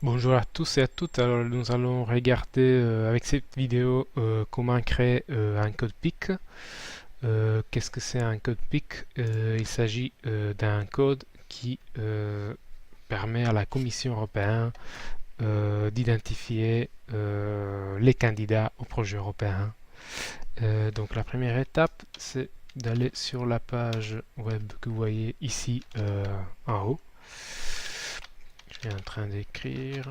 Bonjour à tous et à toutes. Alors nous allons regarder avec cette vidéo comment créer un code PIC. Qu'est-ce que c'est un code PIC? Il s'agit d'un code qui permet à la Commission européenne d'identifier les candidats au projet européen. Donc la première étape, c'est d'aller sur la page web que vous voyez ici en haut. Je suis en train d'écrire.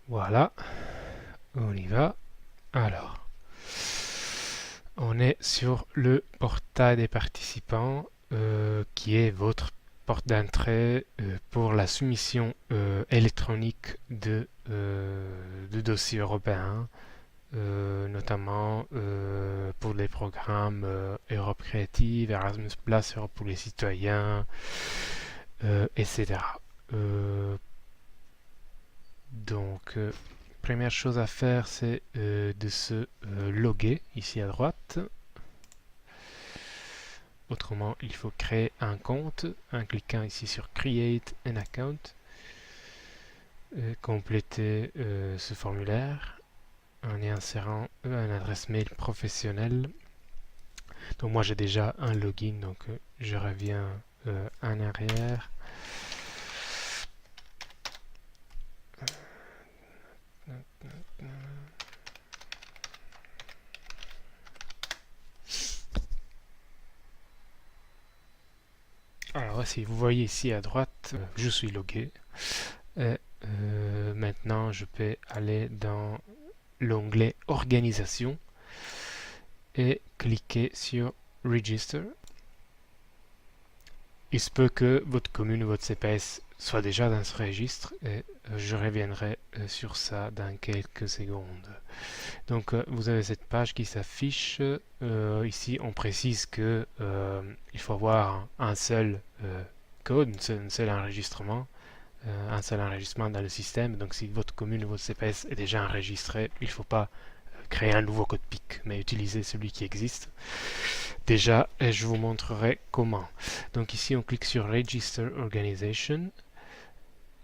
Voilà, on y va. Alors, on est sur le portail des participants qui est votre porte d'entrée pour la soumission électronique de dossiers européens, notamment pour les programmes Europe Créative, Erasmus Plus, Europe pour les citoyens, etc. Donc, première chose à faire, c'est de se loguer ici à droite. Autrement, il faut créer un compte en cliquant ici sur Create an account. Compléter ce formulaire en y insérant une adresse mail professionnelle. Donc moi j'ai déjà un login, donc je reviens en arrière. Alors si vous voyez ici à droite, je suis logué. Et maintenant je peux aller dans l'onglet Organisation et cliquer sur Register. Il se peut que votre commune ou votre CPS soit déjà dans ce registre et je reviendrai sur ça dans quelques secondes. Donc vous avez cette page qui s'affiche. Ici on précise que il faut avoir un seul code, un seul enregistrement. Un seul enregistrement dans le système. Donc si votre commune ou votre CPS est déjà enregistré, il ne faut pas créer un nouveau code PIC, mais utiliser celui qui existe déjà, et je vous montrerai comment. Donc ici on clique sur Register Organization.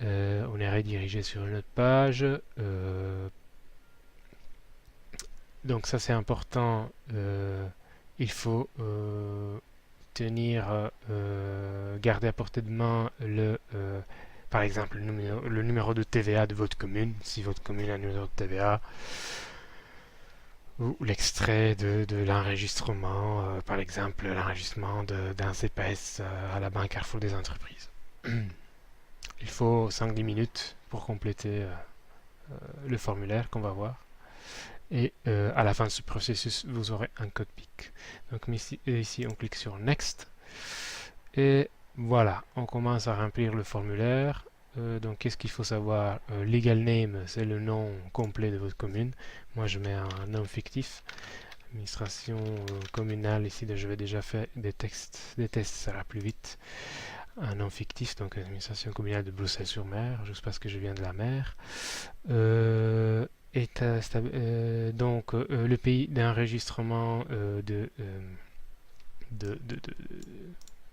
On est redirigé sur une autre page. Donc ça c'est important. Il faut garder à portée de main par exemple le numéro de TVA de votre commune, si votre commune a un numéro de TVA, ou l'extrait de l'enregistrement, par exemple l'enregistrement d'un CPS à la Banque Carrefour des entreprises. Il faut 5-10 minutes pour compléter le formulaire qu'on va voir. Et à la fin de ce processus, vous aurez un code PIC. Donc ici, on clique sur Next. Et voilà, on commence à remplir le formulaire. Donc qu'est-ce qu'il faut savoir? Legal name, c'est le nom complet de votre commune. Moi, je mets un nom fictif. Administration communale, ici, je vais déjà faire des tests, ça ira plus vite. Un nom fictif, donc administration communale de Bruxelles-sur-Mer, juste parce que je viens de la mer. Donc le pays d'enregistrement de, de, de,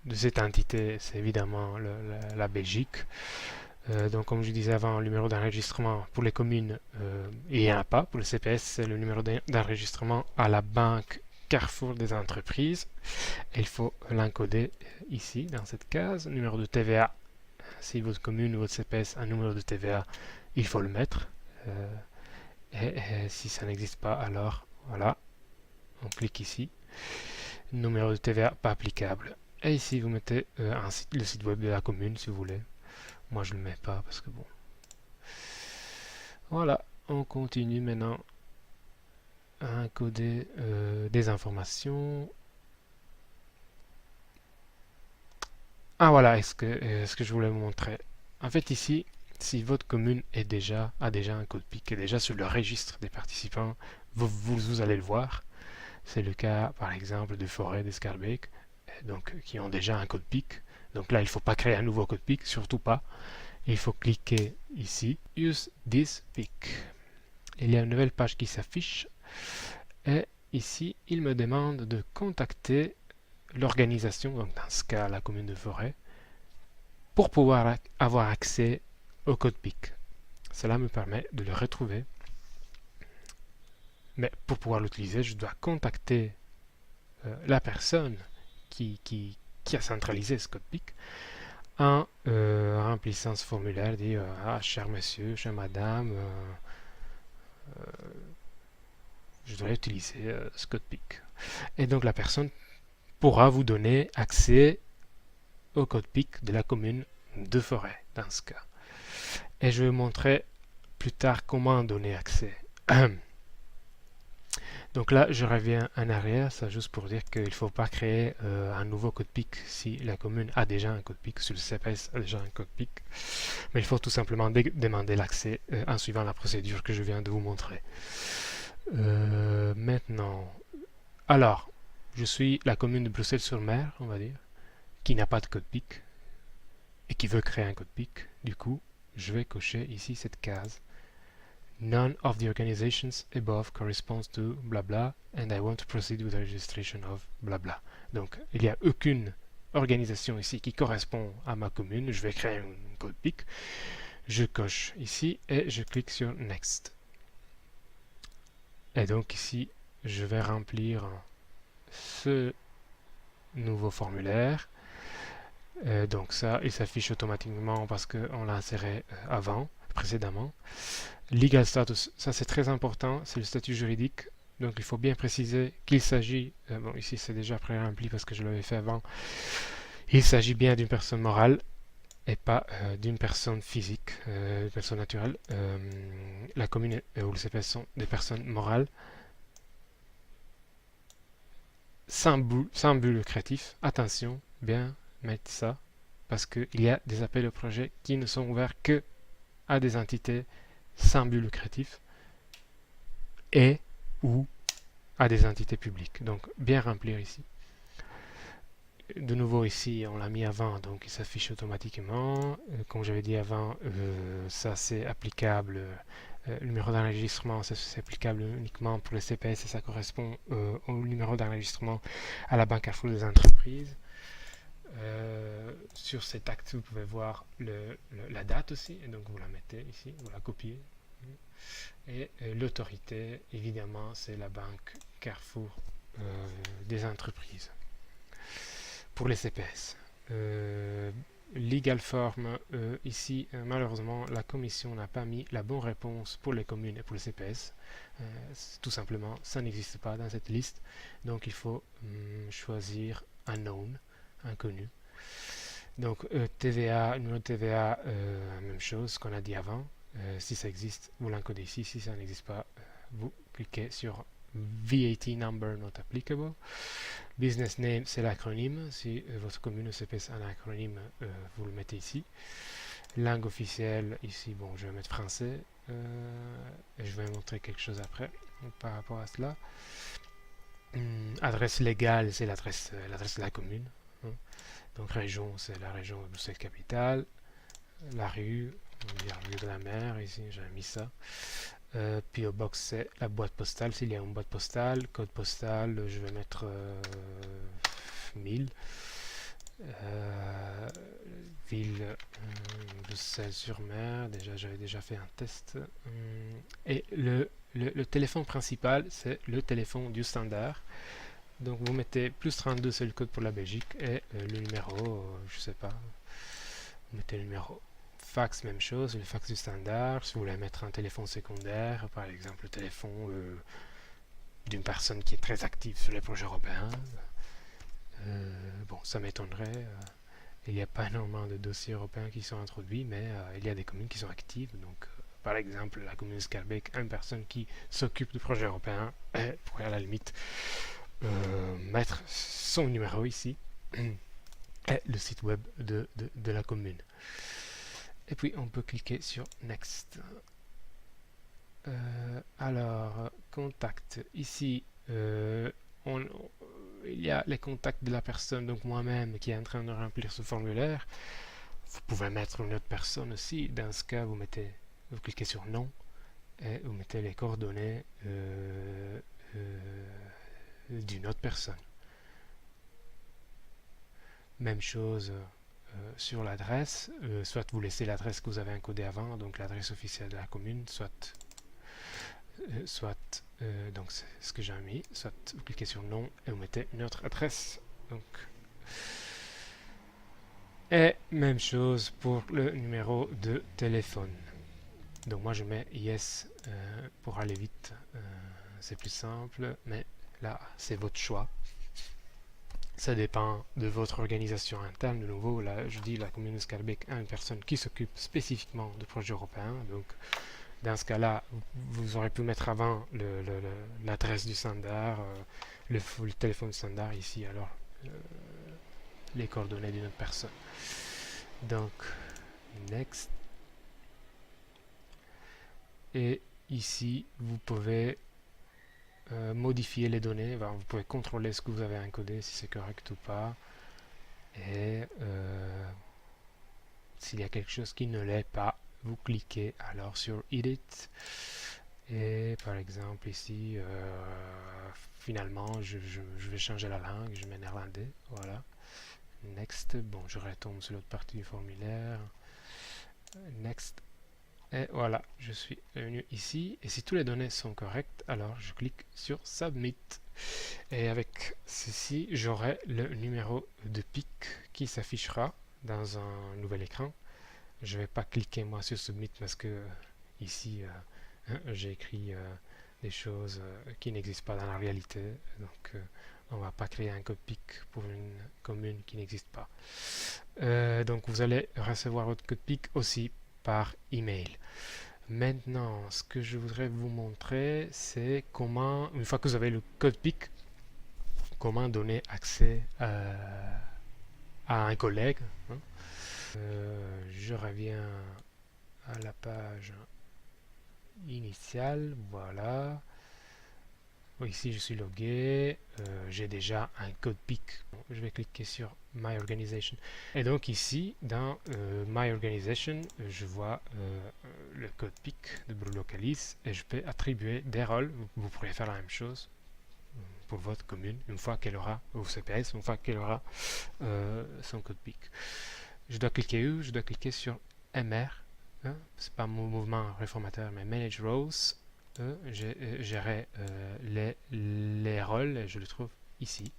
de cette entité, c'est évidemment la Belgique. Donc comme je disais avant, le numéro d'enregistrement pour les communes, il n'y en a pas. Pour le CPS, c'est le numéro d'enregistrement à la Banque Carrefour des entreprises. Et il faut l'encoder ici, dans cette case. Numéro de TVA, si votre commune ou votre CPS a un numéro de TVA, il faut le mettre. Et si ça n'existe pas, alors voilà, on clique ici. Numéro de TVA pas applicable. Et ici, vous mettez le site web de la commune si vous voulez. Moi, je ne le mets pas parce que bon. Voilà, on continue maintenant à encoder des informations. Ah voilà, ce que je voulais vous montrer. En fait, ici, si votre commune a déjà un code PIC, est déjà sur le registre des participants, vous allez le voir. C'est le cas, par exemple, de Forêt d'Escarbeke, donc qui ont déjà un code PIC. Donc là, il ne faut pas créer un nouveau code PIC, surtout pas. il faut cliquer ici, Use this pic. Il y a une nouvelle page qui s'affiche et ici, il me demande de contacter l'organisation, donc dans ce cas la commune de Forêt, pour pouvoir avoir accès au code PIC. Cela me permet de le retrouver. Mais pour pouvoir l'utiliser, je dois contacter la personne qui a centralisé ce code PIC en remplissant ce formulaire, dire ah, cher monsieur, chère madame, je dois utiliser ce code PIC. Et donc la personne pourra vous donner accès au code PIC de la commune de Forêt, dans ce cas. Et je vais vous montrer plus tard comment donner accès. Donc là, je reviens en arrière, ça juste pour dire qu'il ne faut pas créer un nouveau code PIC si la commune a déjà un code PIC, si le CPS a déjà un code PIC. Mais il faut tout simplement demander l'accès en suivant la procédure que je viens de vous montrer. Maintenant, alors, je suis la commune de Bruxelles-sur-Mer, on va dire, qui n'a pas de code PIC et qui veut créer un code PIC. Du coup, je vais cocher ici cette case. None of the organizations above corresponds to blabla and I want to proceed with the registration of blabla. Donc, il n'y a aucune organisation ici qui correspond à ma commune. Je vais créer un code PIC. Je coche ici et je clique sur Next. Et donc ici, je vais remplir ce nouveau formulaire. Donc ça, il s'affiche automatiquement parce qu'on l'a inséré précédemment. Legal status, ça c'est très important, c'est le statut juridique. Donc il faut bien préciser qu'il s'agit, bon ici c'est déjà pré-rempli parce que je l'avais fait avant, il s'agit bien d'une personne morale et pas d'une personne physique, une personne naturelle. La commune ou le CPS sont des personnes morales sans but lucratif. Attention, bien mettre ça, parce qu'il y a des appels au projet qui ne sont ouverts que à des entités sans but lucratif et ou à des entités publiques. Donc bien remplir ici. De nouveau ici, on l'a mis avant, donc il s'affiche automatiquement. Comme j'avais dit avant, ça c'est applicable. Le numéro d'enregistrement, c'est applicable uniquement pour les CPS et ça correspond au numéro d'enregistrement à la Banque Carrefour des entreprises. Sur cet acte, vous pouvez voir la date aussi, et donc vous la mettez ici, vous la copiez. Et l'autorité, évidemment, c'est la Banque Carrefour des entreprises. Pour les CPS. Legal form, ici, malheureusement, la commission n'a pas mis la bonne réponse pour les communes et pour les CPS. Tout simplement, ça n'existe pas dans cette liste. Donc, il faut choisir unknown, inconnu. Donc, TVA, numéro de TVA, même chose qu'on a dit avant. Si ça existe, vous l'encodez ici. Si ça n'existe pas, vous cliquez sur VAT number not applicable. Business name, c'est l'acronyme. Si votre commune ou CPS a un acronyme, vous le mettez ici. Langue officielle, ici, bon, je vais mettre français. Et je vais montrer quelque chose après par rapport à cela. Adresse légale, c'est l'adresse de la commune. Donc région, c'est la région de Bruxelles-Capitale. La rue, on va dire rue de la mer, ici j'ai mis ça. PO Box, c'est la boîte postale, s'il y a une boîte postale. Code postal, je vais mettre 1000. Ville Bruxelles-sur-Mer, j'avais déjà fait un test. Et le téléphone principal, c'est le téléphone du standard. Donc vous mettez plus 32, c'est le code pour la Belgique, et le numéro, je sais pas, vous mettez le numéro. Fax, même chose, le fax du standard. Si vous voulez mettre un téléphone secondaire, par exemple le téléphone d'une personne qui est très active sur les projets européens, bon, ça m'étonnerait. Il n'y a pas énormément de dossiers européens qui sont introduits, mais il y a des communes qui sont actives. Donc, par exemple, la commune de Schaerbeek, une personne qui s'occupe du projet européen pourrait à la limite mettre son numéro ici et le site web de la commune. Et puis on peut cliquer sur Next. Alors, contact. Ici, il y a les contacts de la personne, donc moi-même, qui est en train de remplir ce formulaire. Vous pouvez mettre une autre personne aussi. Dans ce cas, vous cliquez sur non et vous mettez les coordonnées d'une autre personne. Même chose sur l'adresse, soit vous laissez l'adresse que vous avez encodée avant, donc l'adresse officielle de la commune, soit donc c'est ce que j'ai mis, soit vous cliquez sur non et vous mettez une autre adresse. Donc, et même chose pour le numéro de téléphone. Donc moi je mets yes pour aller vite, c'est plus simple, mais là c'est votre choix. Ça dépend de votre organisation interne. De nouveau, là, je dis la commune de Schaerbeek a une personne qui s'occupe spécifiquement de projets européens. Donc, dans ce cas-là, vous aurez pu mettre avant l'adresse du standard, le téléphone standard ici, alors les coordonnées d'une autre personne. Donc, next. Et ici, vous pouvez modifier les données. Enfin, vous pouvez contrôler ce que vous avez encodé, si c'est correct ou pas. Et s'il y a quelque chose qui ne l'est pas, vous cliquez alors sur Edit. Et par exemple ici, finalement, je vais changer la langue, je mets néerlandais. Voilà. Next. Bon, je retombe sur l'autre partie du formulaire. Next. Et voilà, je suis venu ici. Et si toutes les données sont correctes, alors je clique sur Submit. Et avec ceci, j'aurai le numéro de PIC qui s'affichera dans un nouvel écran. Je ne vais pas cliquer moi sur Submit parce que ici, j'ai écrit des choses qui n'existent pas dans la réalité. Donc, on ne va pas créer un code PIC pour une commune qui n'existe pas. Donc, vous allez recevoir votre code PIC aussi par email. Maintenant, ce que je voudrais vous montrer, c'est comment, une fois que vous avez le code PIC, comment donner accès à un collègue. Hein. Je reviens à la page initiale, voilà. Ici, je suis logué, j'ai déjà un code PIC. Bon, je vais cliquer sur My Organization. Et donc ici, dans My Organization, je vois le code PIC de BlueLocalis et je peux attribuer des rôles. Vous pourriez faire la même chose pour votre commune, une fois qu'elle aura, ou CPS, une fois qu'elle aura son code PIC. Je dois cliquer où? Je dois cliquer sur MR. Hein? C'est pas mon mouvement réformateur, mais Manage Rows. Gérer les rôles, et je le trouve ici.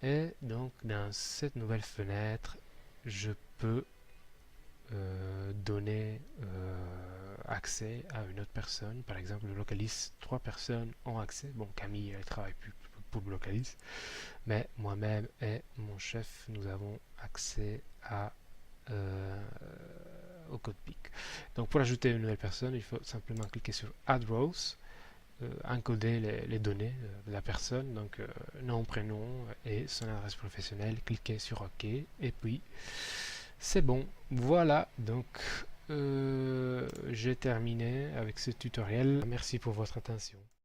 Et donc, dans cette nouvelle fenêtre, je peux donner accès à une autre personne. Par exemple, le Localis, 3 personnes ont accès. Bon, Camille, elle travaille plus pour le Localis, mais moi-même et mon chef, nous avons accès au code PIC. Donc pour ajouter une nouvelle personne, il faut simplement cliquer sur Add Rows, encoder les données de la personne, donc nom, prénom et son adresse professionnelle, cliquez sur OK et puis c'est bon. Voilà, donc j'ai terminé avec ce tutoriel. Merci pour votre attention.